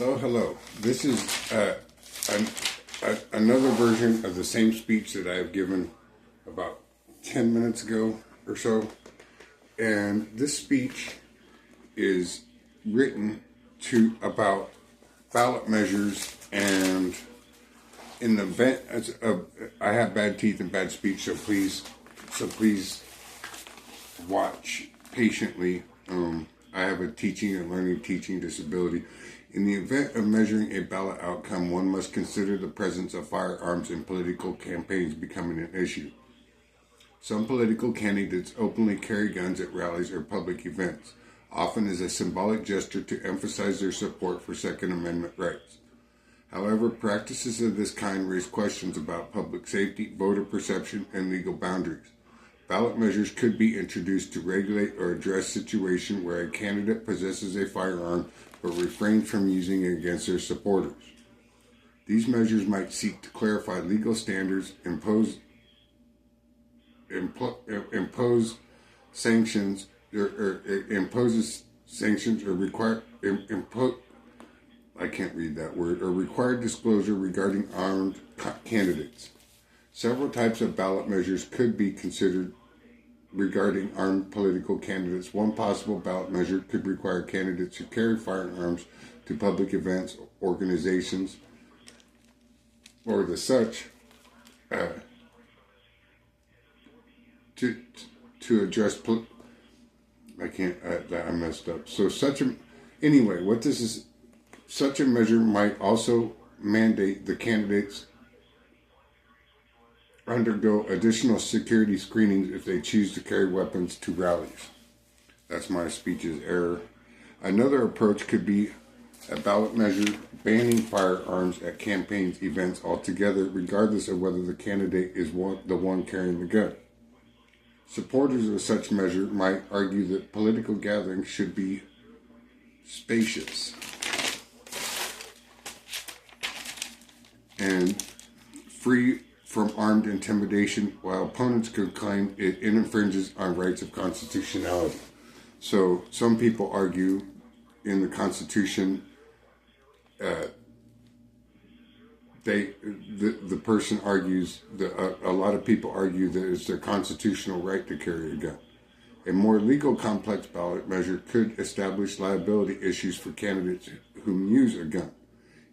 Hello. This is another version of the same speech that I have given about 10 minutes ago or so. And this speech is written about ballot measures, and in the event I have bad teeth and bad speech, so please watch patiently. I have a teaching and learning disability. In the event of measuring a ballot outcome, one must consider the presence of firearms in political campaigns becoming an issue. Some political candidates openly carry guns at rallies or public events, often as a symbolic gesture to emphasize their support for Second Amendment rights. However, practices of this kind raise questions about public safety, voter perception, and legal boundaries. Ballot measures could be introduced to regulate or address situations where a candidate possesses a firearm but refrains from using it against their supporters. These measures might seek to clarify legal standards, impose sanctions, or require disclosure regarding armed candidates. Several types of ballot measures could be considered regarding armed political candidates. One possible ballot measure could require candidates who carry firearms to public events, organizations, or the such to address. I messed up. So such a measure might also mandate the candidates undergo additional security screenings if they choose to carry weapons to rallies. That's my speech's error. Another approach could be a ballot measure banning firearms at campaigns events altogether, regardless of whether the candidate is the one carrying the gun. Supporters of such measure might argue that political gatherings should be spacious and free from armed intimidation, while opponents could claim it infringes on rights of constitutionality. So some people argue in the Constitution, a lot of people argue that it's their constitutional right to carry a gun. A more legal complex ballot measure could establish liability issues for candidates who use a gun.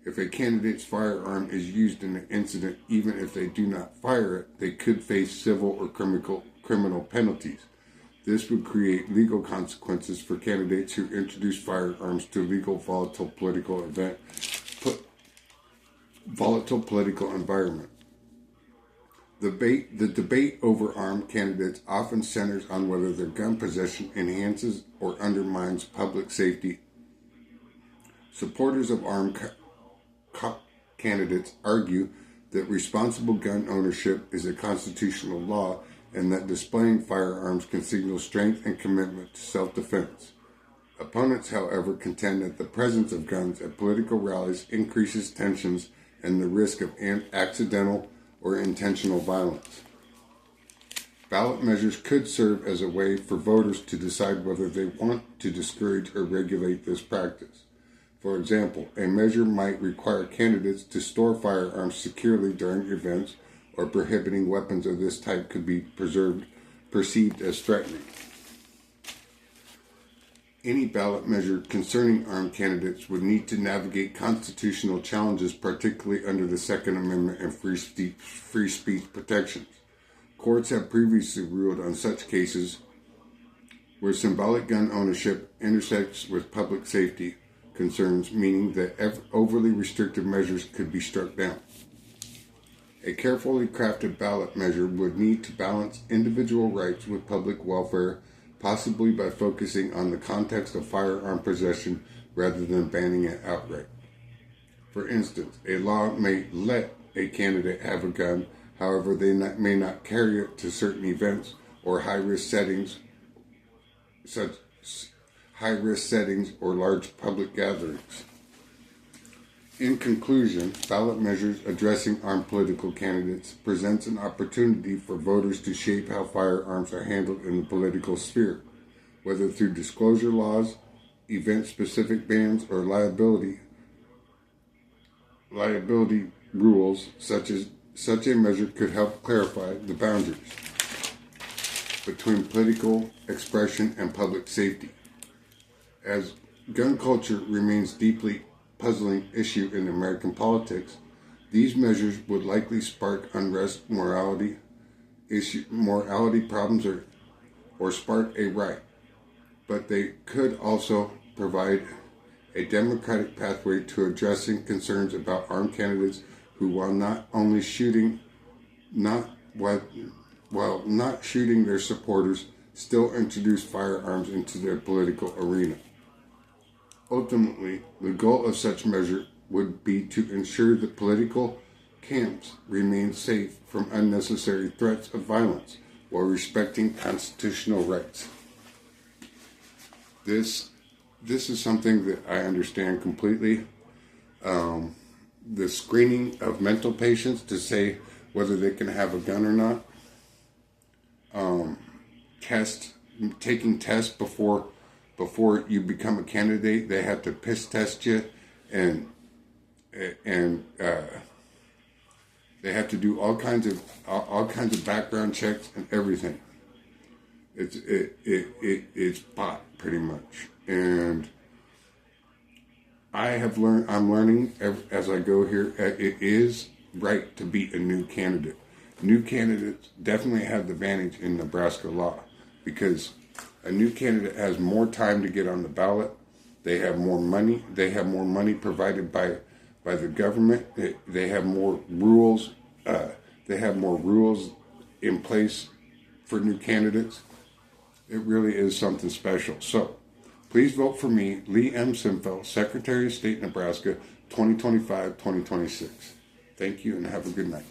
If a candidate's firearm is used in an incident, even if they do not fire it, they could face civil or criminal penalties. This would create legal consequences for candidates who introduce firearms to legal volatile political environment. The debate over armed candidates often centers on whether their gun possession enhances or undermines public safety. Supporters of armed candidates argue that responsible gun ownership is a constitutional law and that displaying firearms can signal strength and commitment to self-defense. Opponents, however, contend that the presence of guns at political rallies increases tensions and the risk of accidental or intentional violence. Ballot measures could serve as a way for voters to decide whether they want to discourage or regulate this practice. For example, a measure might require candidates to store firearms securely during events, or prohibiting weapons of this type could be perceived as threatening. Any ballot measure concerning armed candidates would need to navigate constitutional challenges, particularly under the Second Amendment and free speech protections. Courts have previously ruled on such cases where symbolic gun ownership intersects with public safety concerns, meaning that overly restrictive measures could be struck down. A carefully crafted ballot measure would need to balance individual rights with public welfare, possibly by focusing on the context of firearm possession rather than banning it outright. For instance, a law may let a candidate have a gun, however they may not carry it to certain events or high-risk settings or large public gatherings. In conclusion, ballot measures addressing armed political candidates presents an opportunity for voters to shape how firearms are handled in the political sphere, whether through disclosure laws, event-specific bans, or liability liability rules, such a measure could help clarify the boundaries between political expression and public safety. As gun culture remains deeply puzzling issue in American politics, these measures would likely spark unrest, morality problems, or spark a riot. But they could also provide a democratic pathway to addressing concerns about armed candidates who, while not shooting their supporters, still introduce firearms into their political arena. Ultimately, the goal of such measure would be to ensure that political camps remain safe from unnecessary threats of violence while respecting constitutional rights. This is something that I understand completely. The screening of mental patients to say whether they can have a gun or not. Taking tests before you become a candidate. They have to piss test you, and they have to do all kinds of background checks and everything. It's pot pretty much, and I'm learning as I go here. It is right to be a new candidate. New candidates definitely have the advantage in Nebraska law because a new candidate has more time to get on the ballot. They have more money. They have more money provided by the government. They have more rules. They have more rules in place for new candidates. It really is something special. So, please vote for me, Lee M. Cimfel, Secretary of State, Nebraska, 2025-2026. Thank you and have a good night.